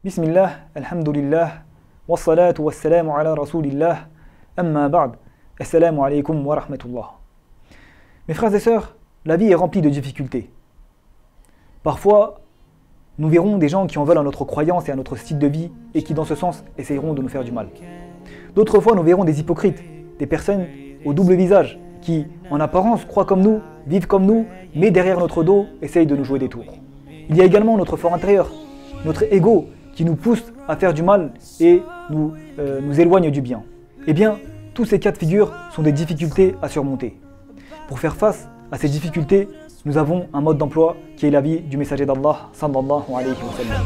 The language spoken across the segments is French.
Bismillah, alhamdulillah, wassalatu wassalamu ala rasulillah, amma ba'd, assalamu alaikum wa rahmatullah. Mes frères et sœurs, la vie est remplie de difficultés. Parfois, nous verrons des gens qui en veulent à notre croyance et à notre style de vie et qui dans ce sens essayeront de nous faire du mal. D'autres fois, nous verrons des hypocrites, des personnes au double visage qui, en apparence, croient comme nous, vivent comme nous, mais derrière notre dos, essayent de nous jouer des tours. Il y a également notre fort intérieur, notre ego, qui nous pousse à faire du mal et nous éloigne du bien. Eh bien, tous ces cas de figure sont des difficultés à surmonter. Pour faire face à ces difficultés, nous avons un mode d'emploi qui est la vie du messager d'Allah, sallallahu alayhi wa sallam.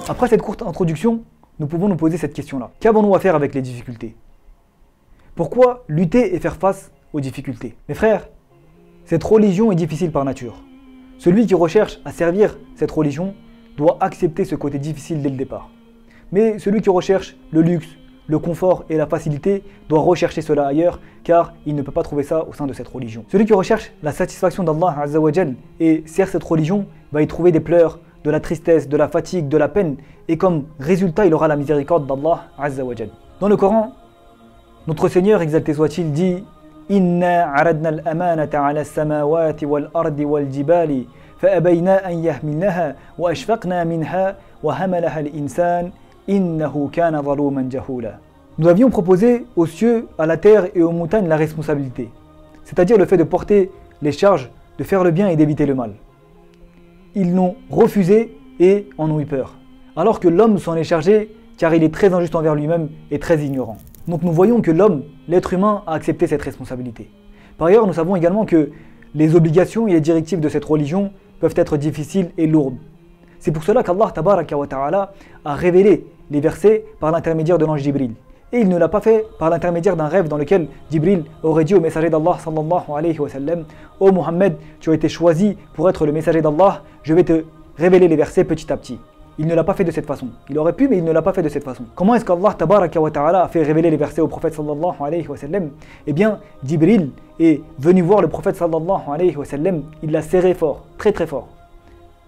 Après cette courte introduction, nous pouvons nous poser cette question-là. Qu'avons-nous à faire avec les difficultés? Pourquoi lutter et faire face aux difficultés? Mes frères, cette religion est difficile par nature. Celui qui recherche à servir cette religion doit accepter ce côté difficile dès le départ. Mais celui qui recherche le luxe, le confort et la facilité doit rechercher cela ailleurs car il ne peut pas trouver ça au sein de cette religion. Celui qui recherche la satisfaction d'Allah Azza wa Jal et sert cette religion va y trouver des pleurs, de la tristesse, de la fatigue, de la peine et comme résultat il aura la miséricorde d'Allah Azza wa Jal. Dans le Coran, notre Seigneur exalté soit-il dit إنا عرضنا الأمانة على السماوات والأرض والجبال فأبينا أن يحملنها وأشفقنا منها وحملها الإنسان إنه كان ظلوما جهولا. Nous avions proposé aux cieux, à la terre et aux montagnes la responsabilité, c'est-à-dire le fait de porter les charges, de faire le bien et d'éviter le mal. Ils l'ont refusé et en ont eu peur, alors que l'homme s'en est chargé car il est très injuste envers lui-même et très ignorant. Donc nous voyons que l'homme, l'être humain, a accepté cette responsabilité. Par ailleurs, nous savons également que les obligations et les directives de cette religion peuvent être difficiles et lourdes. C'est pour cela qu'Allah Tabaraka wa Ta'ala a révélé les versets par l'intermédiaire de l'ange Jibril. Et il ne l'a pas fait par l'intermédiaire d'un rêve dans lequel Jibril aurait dit au messager d'Allah sallallahu alayhi wa sallam: Ô Mohammed, tu as été choisi pour être le messager d'Allah, je vais te révéler les versets petit à petit. Il ne l'a pas fait de cette façon. Il aurait pu, mais il ne l'a pas fait de cette façon. Comment est-ce qu'Allah Tabaraka wa Ta'ala a fait révéler les versets au prophète sallallahu alayhi wa sallam? Eh bien, Jibril est venu voir le prophète sallallahu alayhi wa sallam, il l'a serré fort, très très fort.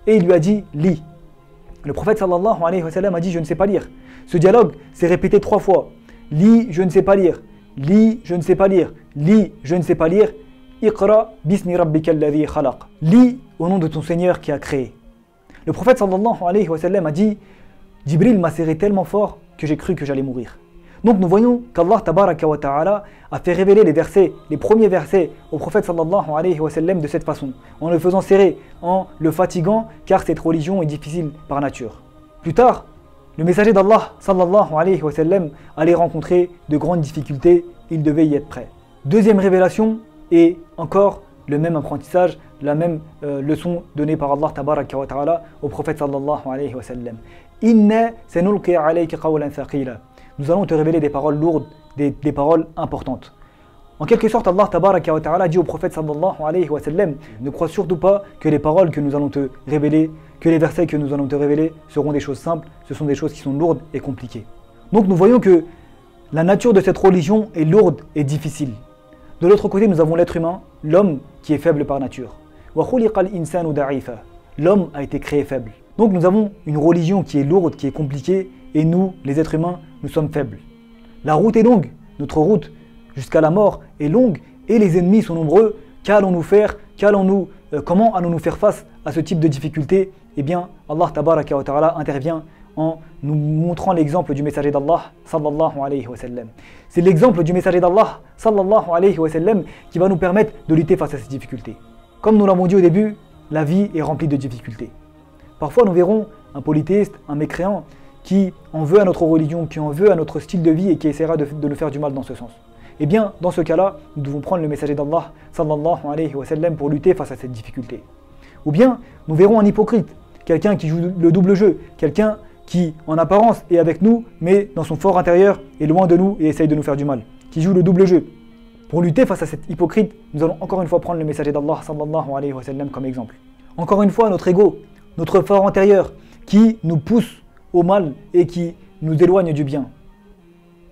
Et il lui a dit, lis. Le prophète sallallahu alayhi wa sallam a dit, je ne sais pas lire. Ce dialogue s'est répété 3 fois. Lis, je ne sais pas lire. Lis, je ne sais pas lire. Lis, je ne sais pas lire. Iqra bismi rabbika alladhi khalaq. Lis au nom de ton Seigneur qui a créé. Le prophète sallallahu alayhi wa sallam a dit, Jibril m'a serré tellement fort que j'ai cru que j'allais mourir. Donc nous voyons qu'Allah Tabaraka wa Ta'ala a fait révéler les versets, les premiers versets au prophète sallallahu alayhi wa sallam de cette façon, en le faisant serrer, en le fatiguant, car cette religion est difficile par nature. Plus tard, le messager d'Allah sallallahu alayhi wa sallam allait rencontrer de grandes difficultés, il devait y être prêt. Deuxième révélation et encore le même apprentissage, la même leçon donnée par Allah Tabaraka wa Ta'ala au prophète sallallahu alayhi wa sallam. Inna sanulqi alayka qawlan thaqila. Nous allons te révéler des paroles lourdes, des paroles importantes. En quelque sorte, Allah Tabaraka wa Ta'ala dit au prophète sallallahu alayhi wa sallam: ne crois surtout pas que les paroles que nous allons te révéler, que les versets que nous allons te révéler seront des choses simples, ce sont des choses qui sont lourdes et compliquées. Donc nous voyons que la nature de cette religion est lourde et difficile. De l'autre côté, nous avons l'être humain, l'homme qui est faible par nature. L'homme a été créé faible. Donc nous avons une religion qui est lourde, qui est compliquée, et nous, les êtres humains, nous sommes faibles. La route est longue, notre route jusqu'à la mort est longue, et les ennemis sont nombreux. Qu'allons-nous faire? Comment allons-nous faire face à ce type de difficultés? Eh bien, Allah Tabaraka wa Ta'ala intervient en nous montrant l'exemple du messager d'Allah sallallahu alayhi wa sallam. C'est l'exemple du messager d'Allah sallallahu alayhi wa sallam qui va nous permettre de lutter face à ces difficultés. Comme nous l'avons dit au début, la vie est remplie de difficultés. Parfois nous verrons un polythéiste, un mécréant qui en veut à notre religion, qui en veut à notre style de vie et qui essaiera de nous faire du mal dans ce sens. Eh bien, dans ce cas-là, nous devons prendre le messager d'Allah sallallahu alayhi wa sallam pour lutter face à cette difficulté. Ou bien, nous verrons un hypocrite, quelqu'un qui joue le double jeu, quelqu'un qui en apparence est avec nous, mais dans son fort intérieur est loin de nous et essaye de nous faire du mal, qui joue le double jeu. Pour lutter face à cet hypocrite, nous allons encore une fois prendre le messager d'Allah sallallahu alayhi wa sallam comme exemple. Encore une fois, notre ego, notre fort intérieur, qui nous pousse au mal et qui nous éloigne du bien.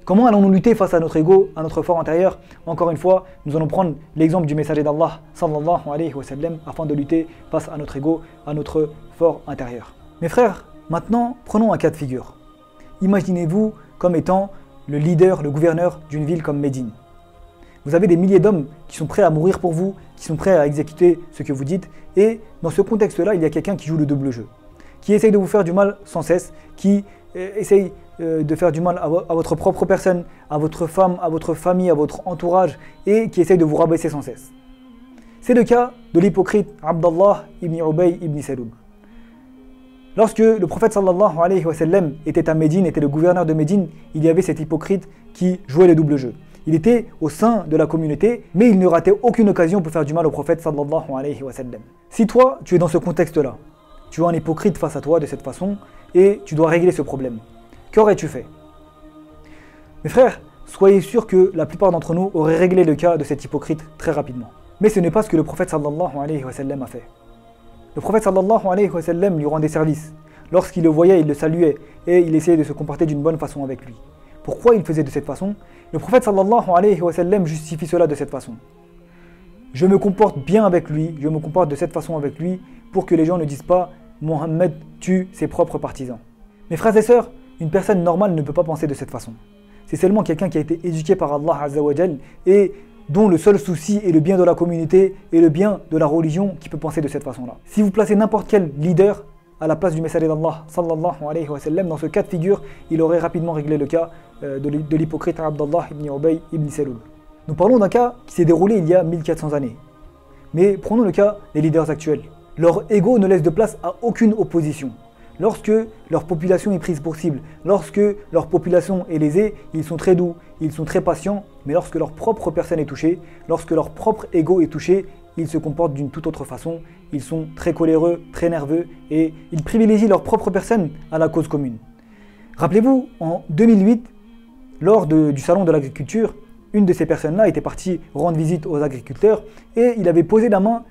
Comment allons-nous lutter face à notre ego, à notre fort intérieur? Encore une fois, nous allons prendre l'exemple du messager d'Allah, sallallahu alayhi wa sallam, afin de lutter face à notre ego, à notre fort intérieur. Mes frères, maintenant, prenons un cas de figure. Imaginez-vous comme étant le leader, le gouverneur d'une ville comme Médine. Vous avez des milliers d'hommes qui sont prêts à mourir pour vous, qui sont prêts à exécuter ce que vous dites, et dans ce contexte-là, il y a quelqu'un qui joue le double jeu, qui essaye de vous faire du mal sans cesse, qui essaye de faire du mal à votre propre personne, à votre femme, à votre famille, à votre entourage, et qui essaye de vous rabaisser sans cesse. C'est le cas de l'hypocrite Abdallah ibn Ubay ibn Salul. Lorsque le prophète sallallahu alayhi wa sallam était à Médine, était le gouverneur de Médine, il y avait cet hypocrite qui jouait le double jeu. Il était au sein de la communauté, mais il ne ratait aucune occasion pour faire du mal au prophète sallallahu alayhi wa sallam. Si toi, tu es dans ce contexte-là, tu as un hypocrite face à toi de cette façon, et tu dois régler ce problème, qu'aurais-tu fait? Mes frères, soyez sûrs que la plupart d'entre nous auraient réglé le cas de cet hypocrite très rapidement. Mais ce n'est pas ce que le prophète sallallahu alayhi wa sallam a fait. Le prophète sallallahu alayhi wa sallam lui rendait service. Lorsqu'il le voyait, il le saluait, et il essayait de se comporter d'une bonne façon avec lui. Pourquoi il faisait de cette façon? Le prophète sallallahu alayhi wa sallam justifie cela de cette façon. Je me comporte bien avec lui, je me comporte de cette façon avec lui, pour que les gens ne disent pas « Mohammed tue ses propres partisans ». Mes frères et sœurs, une personne normale ne peut pas penser de cette façon. C'est seulement quelqu'un qui a été éduqué par Allah Azza wa Jal et dont le seul souci est le bien de la communauté et le bien de la religion qui peut penser de cette façon-là. Si vous placez n'importe quel leader à la place du messager d'Allah sallallahu alayhi wa sallam, dans ce cas de figure, il aurait rapidement réglé le cas de l'hypocrite Abdallah ibn Ubay ibn Salul. Nous parlons d'un cas qui s'est déroulé il y a 1400 années. Mais prenons le cas des leaders actuels. Leur ego ne laisse de place à aucune opposition. Lorsque leur population est prise pour cible, lorsque leur population est lésée, ils sont très doux, ils sont très patients, mais lorsque leur propre personne est touchée, lorsque leur propre ego est touché, ils se comportent d'une toute autre façon, ils sont très coléreux, très nerveux, et ils privilégient leur propre personne à la cause commune. Rappelez-vous, en 2008, lors du salon de l'agriculture, une de ces personnes-là était partie rendre visite aux agriculteurs, et il avait posé la main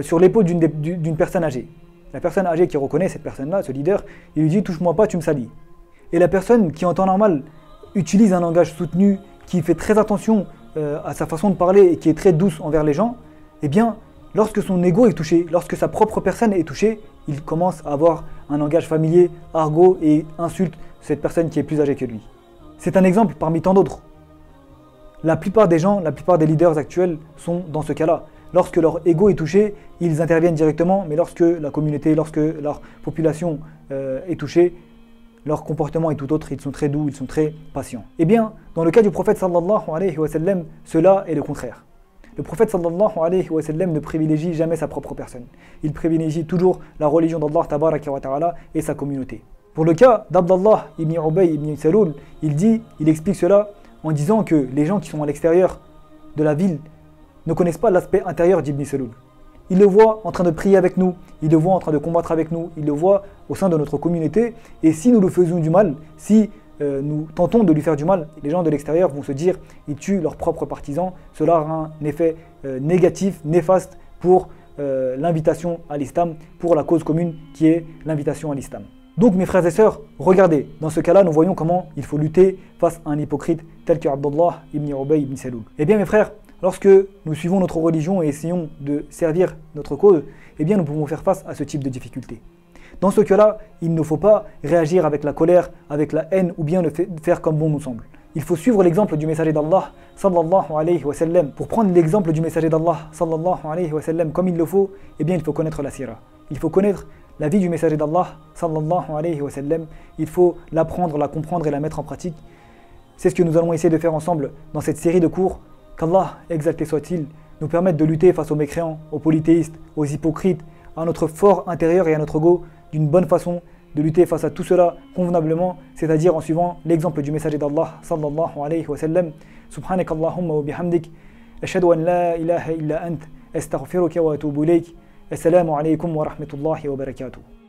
sur l'épaule d'une personne âgée. La personne âgée qui reconnaît cette personne-là, ce leader, il lui dit « touche-moi pas, tu me salis ». Et la personne qui en temps normal utilise un langage soutenu, qui fait très attention à sa façon de parler et qui est très douce envers les gens, eh bien, lorsque son ego est touché, lorsque sa propre personne est touchée, il commence à avoir un langage familier, argot et insulte cette personne qui est plus âgée que lui. C'est un exemple parmi tant d'autres. La plupart des gens, la plupart des leaders actuels sont dans ce cas-là. Lorsque leur ego est touché, ils interviennent directement, mais lorsque la communauté, lorsque leur population est touchée, leur comportement est tout autre, ils sont très doux, ils sont très patients. Eh bien, dans le cas du prophète sallallahu alayhi wa sallam, cela est le contraire. Le prophète sallallahu alayhi wa sallam ne privilégie jamais sa propre personne. Il privilégie toujours la religion d'Allah tabaraka wa ta'ala et sa communauté. Pour le cas d'Abdallah ibn Ubay ibn Salul, il explique cela en disant que les gens qui sont à l'extérieur de la ville ne connaissent pas l'aspect intérieur d'Ibn Salul. Ils le voient en train de prier avec nous, ils le voient en train de combattre avec nous, ils le voient au sein de notre communauté, et si nous lui faisons du mal, si nous tentons de lui faire du mal, les gens de l'extérieur vont se dire ils tuent leurs propres partisans, cela aura un effet négatif, néfaste pour l'invitation à l'islam, pour la cause commune qui est l'invitation à l'islam. Donc mes frères et sœurs, regardez, dans ce cas-là, nous voyons comment il faut lutter face à un hypocrite tel que Abdallah ibn Ubay ibn Salul. Eh bien mes frères, lorsque nous suivons notre religion et essayons de servir notre cause, eh bien nous pouvons faire face à ce type de difficultés. Dans ce cas-là, il ne faut pas réagir avec la colère, avec la haine ou bien le faire comme bon nous semble. Il faut suivre l'exemple du messager d'Allah sallallahu alayhi wa sallam. Pour prendre l'exemple du messager d'Allah sallallahu alayhi wa sallam comme il le faut, eh bien il faut connaître la sira. Il faut connaître la vie du messager d'Allah sallallahu alayhi wa sallam. Il faut l'apprendre, la comprendre et la mettre en pratique. C'est ce que nous allons essayer de faire ensemble dans cette série de cours. Qu'Allah, exalté soit-il, nous permette de lutter face aux mécréants, aux polythéistes, aux hypocrites, à notre fort intérieur et à notre ego d'une bonne façon, de lutter face à tout cela convenablement, c'est-à-dire en suivant l'exemple du messager d'Allah sallallahu alayhi wa sallam. Subhanakallahumma wa bihamdik, ashhadu an la ilaha illa ant, astaghfiruka wa atubu ilayk. Assalamu alaykum wa rahmatullahi wa barakatuh.